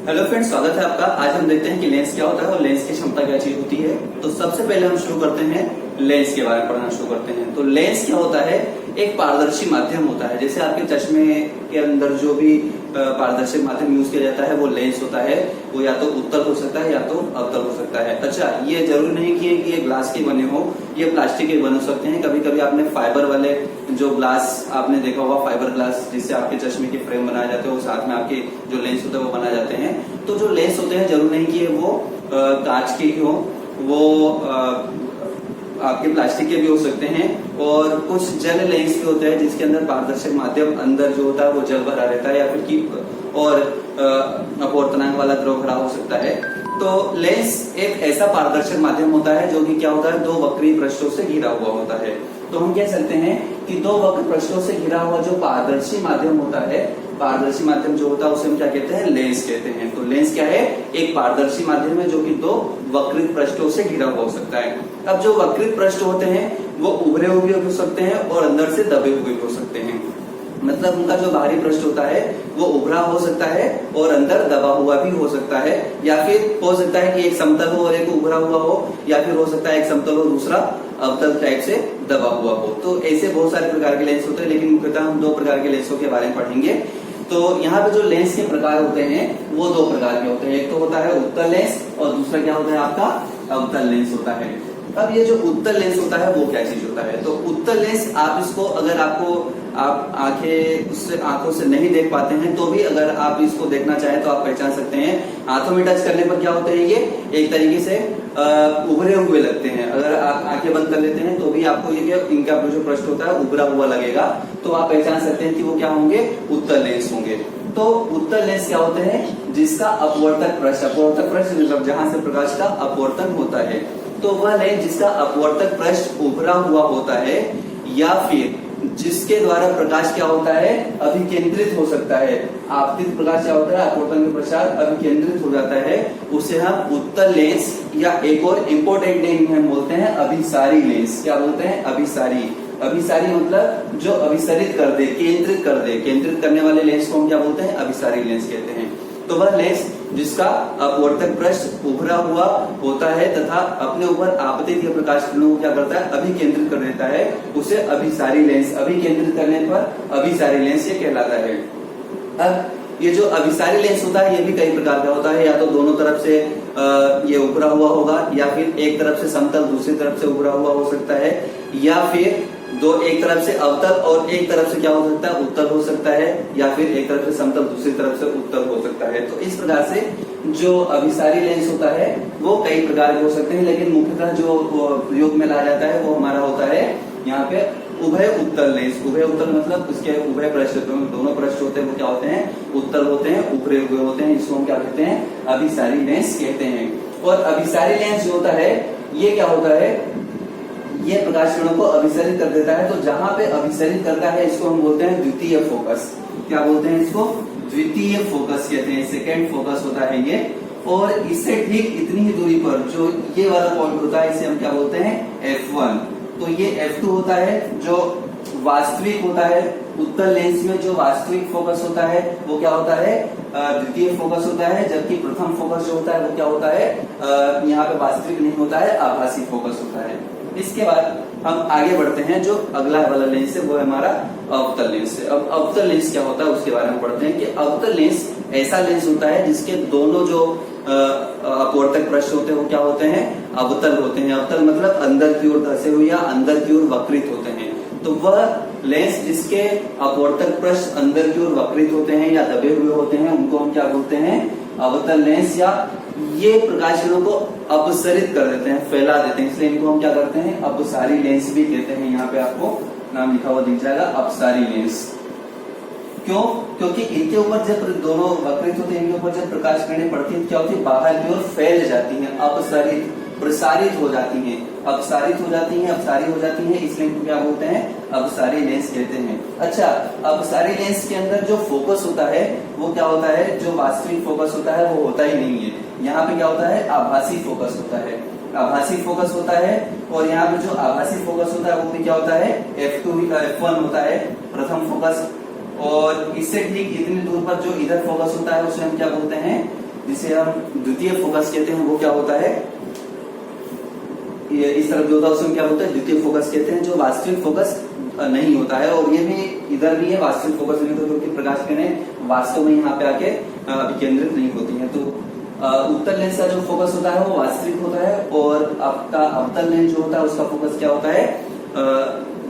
Hello friends, स्वागत है आपका। आज हम देखते हैं कि लेंस क्या होता है और लेंस की क्षमता क्या चीज होती है। तो सबसे पहले हम शुरू करते हैं लेंस के बारे में पढ़ना शुरू करते हैं। तो लेंस क्या होता है? एक पारदर्शी माध्यम होता है। जैसे आपके चश्मे के अंदर जो भी पारदर्शी माध्यम यूज किया जाता है वो लेंस होता है। वो या तो उत्तल हो सकता है या तो अवतल हो सकता है। अच्छा, ये जरूरी नहीं कि ये ग्लास के बने हो, ये प्लास्टिक के बन सकते हैं। कभी कभी आपने फाइबर वाले जो ग्लास आपने देखा होगा, फाइबर ग्लास जिससे आपके चश्मे के फ्रेम बनाए जाते हैं, वो साथ में आपके जो लेंस होते हैं वो बनाए जाते हैं। तो जो लेंस होते हैं जरूर नहीं कि वो कांच के ही हो, वो आपके प्लास्टिक के भी हो सकते हैं। और कुछ जेल लेंस भी होते हैं जिसके अंदर पारदर्शक माध्यम अंदर जो होता है वो जल भरा रहता है, या फिर की और अपवर्तनांक वाला द्रव भरा हो सकता है। तो लेंस एक ऐसा पारदर्शक माध्यम होता है जो कि क्या होता है, दो वक्री पृष्ठों से घिरा हुआ होता है। तो हम कह सकते हैं कि दो वक्र पृष्ठों से घिरा हुआ जो पारदर्शी माध्यम होता है, पारदर्शी माध्यम जो होता है उसे हम क्या कहते हैं? लेंस कहते हैं। तो लेंस क्या है? एक पारदर्शी माध्यम है जो कि दो वक्रित पृष्ठों से घिरा हुआ हो सकता है। अब जो वक्रित पृष्ठ होते हैं वो उभरे हुए हो सकते हैं और अंदर से दबे हुए हो सकते हैं। मतलब उनका जो बाहरी पृष्ठ होता है वो उभरा हो सकता है और अंदर दबा हुआ भी हो सकता है, या फिर हो सकता है कि एक समतल हो और एक उभरा हुआ हो, या फिर हो सकता है एक समतल हो दूसरा अवतल टाइप से दबा हुआ हो। तो ऐसे बहुत सारे प्रकार के लेंस होते हैं, लेकिन मुख्यतः हम दो प्रकार के लेंसों के बारे में पढ़ेंगे। तो यहाँ पे जो लेंस के प्रकार होते हैं वो दो प्रकार के होते हैं। एक तो होता है उत्तल लेंस और दूसरा क्या होता है आपका? अवतल लेंस होता है। अब ये जो उत्तल लेंस होता है वो क्या चीज होता है? तो उत्तल लेंस आप इसको अगर आप आंखों से नहीं देख पाते हैं तो भी अगर आप इसको देखना चाहें तो आप पहचान सकते हैं। हाथों में टच करने पर क्या होता है, ये एक तरीके से उभरे हुए लगते हैं। अगर आप आंखें बंद कर लेते हैं तो भी आपको ये इनका जो पृष्ठ होता है उभरा हुआ लगेगा, तो आप पहचान सकते हैं कि वो क्या होंगे? उत्तल लेंस होंगे। तो उत्तल लेंस क्या होते हैं? जिसका अपवर्तक पृष्ठ मतलब जहां से प्रकाश का अपवर्तन होता है, तो वह लेंस जिसका अपवर्तक पृष्ठ उभरा हुआ होता है, या फिर जिसके द्वारा प्रकाश क्या होता है? अभिकेंद्रित हो सकता है। आपतित प्रकाश क्या होता है? अपवर्तन के पश्चात अभिकेंद्रित हो जाता है, उसे हम उत्तल लेंस या एक और इम्पोर्टेंट नेम हम बोलते हैं अभिसारी लेंस। क्या बोलते हैं? अभिसारी। अभिसारी मतलब जो अभिसरित कर दे, केंद्रित कर दे। केंद्रित करने वाले लेंस को हम क्या बोलते हैं? अभिसारी लेंस कहते हैं। तो वह लेंस जिसका अपवर्तक पृष्ठ उभरा हुआ होता है तथा अपने ऊपर आपतित या प्रकाश किरणों को क्या करता है? अभिकेंद्रित कर देता है, उसे अभिसारी लेंस। अभिकेंद्रित करने पर अभिसारी लेंस ये कहलाता है। अब ये जो अभिसारी लेंस होता है ये भी कई प्रकार का होता है। या तो दोनों तरफ से ये उभरा हुआ होगा, या फिर एक तरफ से समतल दूसरी तरफ से उभरा हुआ हो सकता है, या फिर एक तरफ से अवतल और एक तरफ से क्या हो सकता है? उत्तल हो सकता है, या फिर एक तरफ से समतल दूसरी तरफ से उत्तल हो सकता है। तो इस प्रकार से जो अभिसारी लेंस होता है वो कई प्रकार के हो सकते हैं, लेकिन मुख्यतः जो प्रयोग में लाया जाता है वो हमारा होता है यहाँ पे उभय उत्तल लेंस। उभय उत्तल मतलब उसके उभय पृष्ठ, दोनों पृष्ठ होते हैं वो क्या होते हैं? उत्तल होते हैं, उभरे हुए होते हैं। इसको हम क्या कहते हैं? अभिसारी लेंस कहते हैं। और अभिसारी लेंस जो होता है ये क्या होता है? ये प्रकाश किरणों को अभिसरित कर देता है। तो जहां पे अभिसरित करता है इसको हम बोलते हैं द्वितीय फोकस। क्या बोलते हैं इसको? द्वितीय फोकस कहते हैं, सेकेंड फोकस होता है ये। और इससे ठीक इतनी ही दूरी पर जो ये वाला पॉइंट होता है इसे हम क्या बोलते हैं? F1। तो ये F2 होता है जो वास्तविक होता है। उत्तल लेंस में जो वास्तविक फोकस होता है वो क्या होता है? द्वितीय फोकस होता है, जबकि प्रथम फोकस जो होता है वो क्या होता है? यहाँ पे वास्तविक नहीं होता है, आभासी फोकस होता है। इसके बाद हम आगे बढ़ते हैं। जो अगला वाला लेंस है वो है हमारा अवतल लेंस है। अब अवतल लेंस क्या होता है उसके बारे में पढ़ते हैं कि अवतल लेंस ऐसा लेंस होता है जिसके दोनों जो अपवर्तक पृष्ठ होते हैं वो क्या होते हैं? अवतल होते हैं। अवतल मतलब अंदर की ओर धंसे हुए या अंदर की ओर वक्रित होते हैं। तो वह लेंस जिसके अपवर्तक पृष्ठ अंदर की ओर वक्रित होते हैं या दबे हुए होते हैं उनको हम क्या बोलते हैं? अवतल लेंस। या ये प्रकाश किरणों को अपसरित कर देते हैं, फैला देते हैं, इसलिए इनको हम क्या करते हैं? अपसारी लेंस भी कहते हैं। यहाँ पे आपको नाम लिखा हुआ दिख जाएगा, अपसारी लेंस। क्यों? क्योंकि इनके ऊपर जब दोनों वक्रित होते हैं, इनके ऊपर जब प्रकाश किरणें पड़ती है क्या होती है? बाहर की ओर फैल जाती हैं, अपसरित प्रसारित हो जाती हैं, अपसारित हो जाती हैं, अपसारी हो जाती हैं, इसलिए इनको क्या बोलते हैं? अपसारी लेंस कहते हैं। अच्छा, अपसारी लेंस के अंदर जो फोकस होता है वो क्या होता है? जो वास्तविक फोकस होता है वो होता ही नहीं है। यहाँ पे क्या होता है? आभासी फोकस होता है। आभासी फोकस होता है। और यहाँ पे जो आभासी फोकस होता है वो भी क्या होता है? F1 होता है, प्रथम फोकस। और इससे ठीक इतनी दूर पर जो इधर फोकस होता है उसे हम क्या बोलते हैं? जिसे हम द्वितीय फोकस कहते हैं, वो क्या होता है, ये इस तरफ जो होता है उसमें क्या होता है, द्वितीय फोकस कहते हैं, जो वास्तविक फोकस नहीं होता है। और ये भी इधर भी है, वास्तविक फोकस नहीं होता क्योंकि प्रकाश किरणें वास्तव में यहाँ पे आके विकेंद्रित नहीं होती हैं। तो उत्तल लेंस का जो फोकस होता है वो वास्तविक होता है, और आपका अवतल लेंस जो होता है उसका फोकस क्या होता है,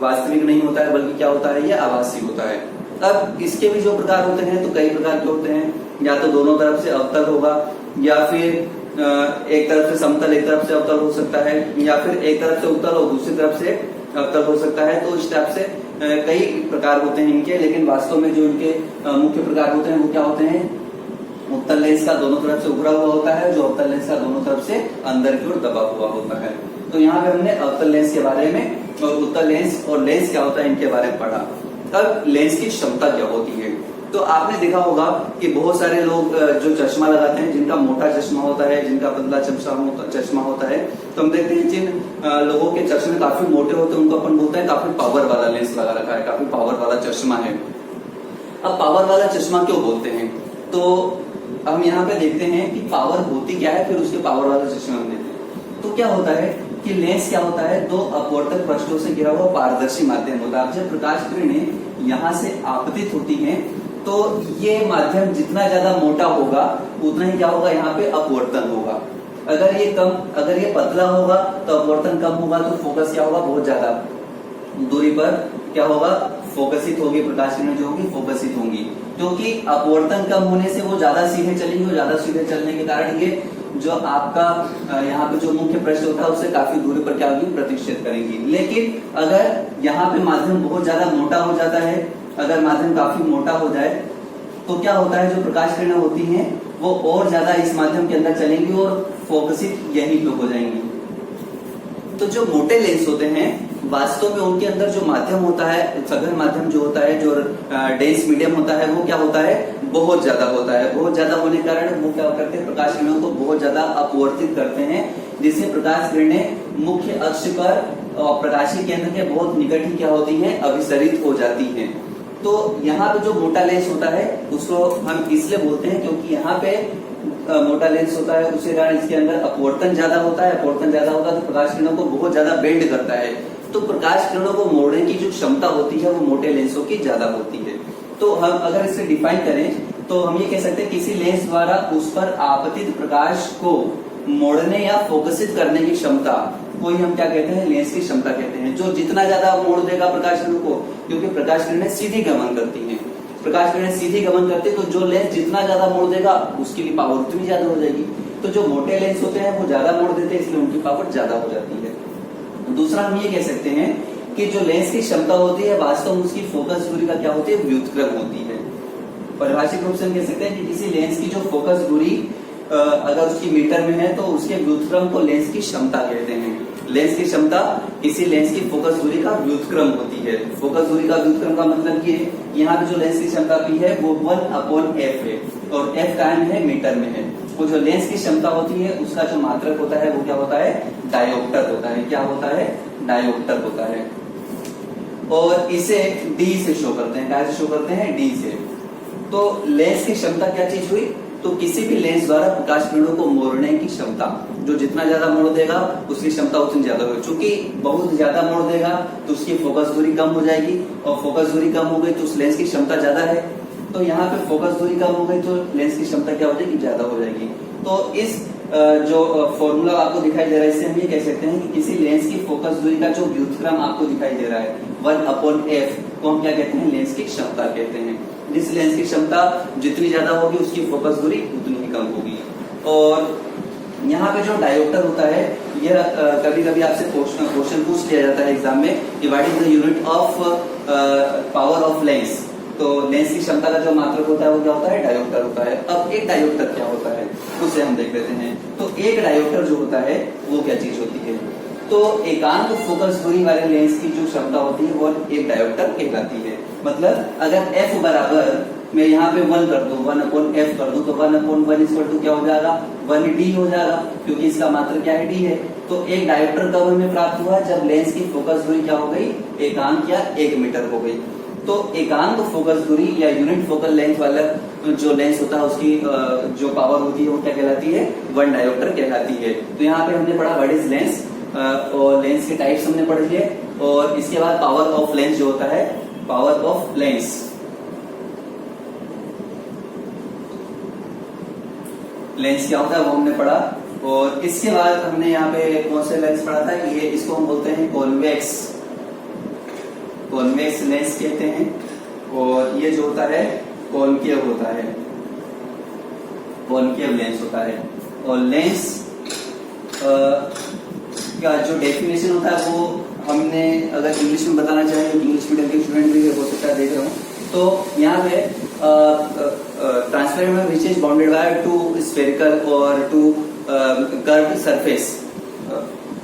वास्तविक नहीं होता है, बल्कि क्या होता है, ये आभासी होता है। अब इसके भी जो प्रकार होते हैं तो कई प्रकार के होते हैं, या तो दोनों तरफ से अवतल होगा, या फिर एक तरफ से समतल एक तरफ से अवतल हो सकता है, या फिर एक तरफ से उत्तल और दूसरी तरफ से अवतल हो सकता है। तो इस टाइप से कई प्रकार होते हैं इनके, लेकिन वास्तव में जो इनके मुख्य प्रकार होते हैं वो क्या होते हैं, उत्तल लेंस का दोनों तरफ से उभरा हुआ होता है, जो अवतल लेंस का दोनों तरफ से अंदर की ओर दबा हुआ होता है। तो यहाँ पे हमने अवतल लेंस के बारे में और उत्तल लेंस और लेंस क्या होता है इनके बारे में पढ़ा। अब लेंस की क्षमता क्या होती है, तो आपने देखा होगा कि बहुत सारे लोग जो चश्मा लगाते हैं, जिनका मोटा चश्मा होता है, जिनका पतला चश्मा होता है, तो हम देखते हैं जिन लोगों के चश्मे काफी मोटे होते हैं उनको अपन बोलते हैं काफी पावर वाला लेंस लगा रखा है, काफी पावर वाला चश्मा है। अब पावर वाला चश्मा क्यों बोलते हैं, तो हम यहाँ पे देखते हैं कि पावर होती क्या है, फिर उसके पावर वाला चश्मा हम देखते हैं। तो क्या होता है कि लेंस क्या होता है, दो अपवर्तक पृष्ठों से घिरा हुआ पारदर्शी माध्यम होता है। जब प्रकाश किरणें यहाँ से आपतित होती हैं तो ये माध्यम जितना ज्यादा मोटा होगा उतना ही क्या होगा, यहाँ पे अपवर्तन होगा। अगर ये पतला होगा तो अपवर्तन कम होगा, तो फोकस क्या होगा, बहुत ज्यादा दूरी पर क्या होगा, फोकसित होगी, प्रकाश किरणें जो होगी फोकसित होंगी। क्योंकि अपवर्तन कम होने से वो ज्यादा सीधे चलेंगे, और ज्यादा सीधे चलने के कारण ये जो आपका यहाँ पे जो मुख्य पृष्ठ होता है उससे काफी दूरी पर क्या होगी, प्रतिच्छेद करेंगी। लेकिन अगर यहाँ पे माध्यम बहुत ज्यादा मोटा हो जाता है, अगर माध्यम काफी मोटा हो जाए तो क्या होता है, जो प्रकाश किरणें होती हैं वो और ज्यादा इस माध्यम के अंदर चलेंगी और फोकसित यहीं पे हो जाएंगी। तो जो मोटे लेंस होते हैं वास्तव में उनके अंदर जो माध्यम होता है, सघन माध्यम जो होता है, जो डेंस मीडियम होता है, वो क्या होता है, बहुत ज्यादा होता है। बहुत ज्यादा होने के कारण वो क्या करते हैं, प्रकाश किरणों को बहुत ज्यादा अपवर्तित करते हैं, जिससे प्रकाश किरणें मुख्य अक्ष पर और प्रकाशीय केंद्र के बहुत निकट ही क्या होती हैं, अभिसरित हो जाती हैं। तो यहाँ पे जो मोटा लेंस होता है उसको हम इसलिए बोलते हैं क्योंकि यहाँ पे मोटा लेंस होता है, उसके कारण इसके अंदर अपवर्तन ज्यादा होता है। अपवर्तन ज्यादा होता है तो प्रकाश किरणों को बहुत ज्यादा बेंड करता है, तो प्रकाश किरणों को मोड़ने की जो क्षमता होती है वो मोटे लेंसों की ज्यादा होती है। तो हम अगर इसे डिफाइन करें तो हम ये कह सकते हैं किसी लेंस द्वारा उस पर आपतित प्रकाश को मोड़ने या फोकसित करने की क्षमता को ही हम क्या कहते हैं, लेंस की क्षमता कहते हैं। जो जितना ज्यादा मोड़ देगा प्रकाश किरणों को, क्योंकि प्रकाश किरणें सीधी गमन करती हैं, प्रकाश किरणें सीधी गमन करती है, तो जो लेंस जितना ज्यादा मोड़ देगा उसकी भी पावर उतनी ज्यादा हो जाएगी। तो जो मोटे लेंस होते हैं वो ज्यादा मोड़ देते हैं, इसलिए उनकी पावर ज्यादा हो जाती है। दूसरा हम ये कह सकते हैं कि जो लेंस की क्षमता होती है वास्तव में उसकी फोकस दूरी का क्या होती है, व्युत्क्रम होती है। परिभाषिक रूप से हम कह सकते हैं कि किसी लेंस की जो फोकस दूरी अगर उसकी मीटर में है तो उसके व्युत्क्रम को लेंस की क्षमता कहते हैं। लेंस की क्षमता किसी लेंस की फोकस दूरी का व्युत्क्रम होती है। फोकस दूरी का व्युत्क्रम का मतलब ये, यहाँ पे जो लेंस की क्षमता पी है वो 1/f है, और f कायम है, मीटर में है। वो जो लेंस की क्षमता होती है उसका जो मात्रक होता है वो क्या होता है, डायोप्टर होता है। क्या होता है, डायोप्टर होता है। और इसे d से शो करते हैं। क्या से शो करते हैं, d से। तो लेंस की क्षमता क्या चीज हुई, तो किसी भी लेंस द्वारा प्रकाश किरणों को मोड़ने की क्षमता, जो जितना ज्यादा मोड़ देगा उसकी क्षमता उतनी ज्यादा होगी। चूंकि बहुत ज्यादा मोड़ देगा तो उसकी फोकस दूरी कम हो जाएगी, और फोकस दूरी कम हो गई तो उस लेंस की क्षमता ज्यादा है। तो यहाँ पे फोकस दूरी कम हो गई तो लेंस की क्षमता क्या हो जाएगी, ज्यादा हो जाएगी। तो इस जो फॉर्मूला आपको दिखाई दे रहा है इससे हम ये कह सकते हैं कि किसी लेंस की फोकस दूरी का जो व्युत्क्रम आपको दिखाई दे रहा है 1/f को हम क्या कहते हैं, लेंस की क्षमता कहते हैं। जिस लेंस की क्षमता जितनी ज्यादा होगी उसकी फोकस दूरी उतनी ही कम होगी। और यहाँ पे जो डायोप्टर होता है यह कभी कभी आपसे क्वेश्चन पूछ लिया जाता है एग्जाम में कि what is the unit of power of lens. तो लेंस की क्षमता का जो मात्रक होता है वो क्या होता है, डायोप्टर होता है। अब एक डायोप्टर क्या होता है उसे हम देख लेते हैं। तो एक डायोप्टर जो होता है वो क्या चीज होती है, तो एकांक फोकस दूरी वाले लेंस की जो क्षमता होती है वो एक डायोप्टर कहलाती है। मतलब अगर f बराबर मैं यहाँ पे 1 कर दूं, 1/f कर दूं, तो 1/1 इक्वल टू क्या हो जाएगा, 1d हो जाएगा, क्योंकि इसका मात्रक क्या है, d है। तो एक डायोप्टर कब हमें प्राप्त हुआ, जब लेंस की फोकस दूरी क्या हो गई, एकांक या 1 मीटर हो गई। तो एकांक फोकस दूरी या यूनिट फोकल लेंथ वाला जो लेंस होता है उसकी जो पावर होती है वो क्या कहलाती है, 1 डायोप्टर कहलाती है। तो यहाँ पे हमने पढ़ा व्हाट इज लेंस, और लेंस के टाइप्स हमने पढ़ लिए, और इसके बाद पावर ऑफ लेंस जो होता है, पावर ऑफ लेंस, लेंस क्या होता है वो हमने पढ़ा। और इसके बाद हमने यहाँ पे कौन सा लेंस पढ़ा था, ये इसको हम बोलते हैं कॉन्वेक्स, कॉन्वेक्स लेंस कहते हैं। और ये जो होता है कॉनकेव होता है, कॉनकेव लेंस होता है। और लेंस का जो डेफिनेशन होता है वो हमने अगर इंग्लिश में बताना चाहें, इंग्लिश मीडियम के स्टूडेंट भी हो सकता है देख रहे हो, तो यहाँ पे transparent which is bounded by two spherical और two curved surface,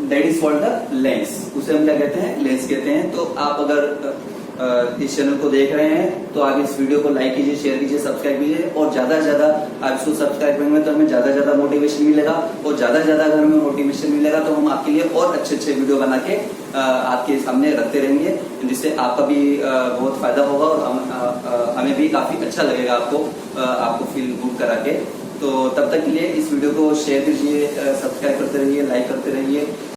that is called the lens, उसे हम क्या कहते हैं, लेंस कहते हैं। तो आप अगर इस चैनल को देख रहे हैं तो आप इस वीडियो को लाइक कीजिए, शेयर कीजिए, सब्सक्राइब कीजिए, और ज्यादा से ज्यादा आप इसको सब्सक्राइब करेंगे तो हमें ज्यादा से ज्यादा मोटिवेशन मिलेगा, और ज्यादा से ज्यादा अगर हमें मोटिवेशन मिलेगा तो हम आपके लिए और अच्छे अच्छे वीडियो बना के आपके सामने रखते रहेंगे, जिससे आपका भी बहुत फायदा होगा और हमें भी काफी अच्छा लगेगा आपको फील गुड करा के। तो तब तक के लिए इस वीडियो को शेयर कीजिए, सब्सक्राइब करते रहिए, लाइक करते रहिए।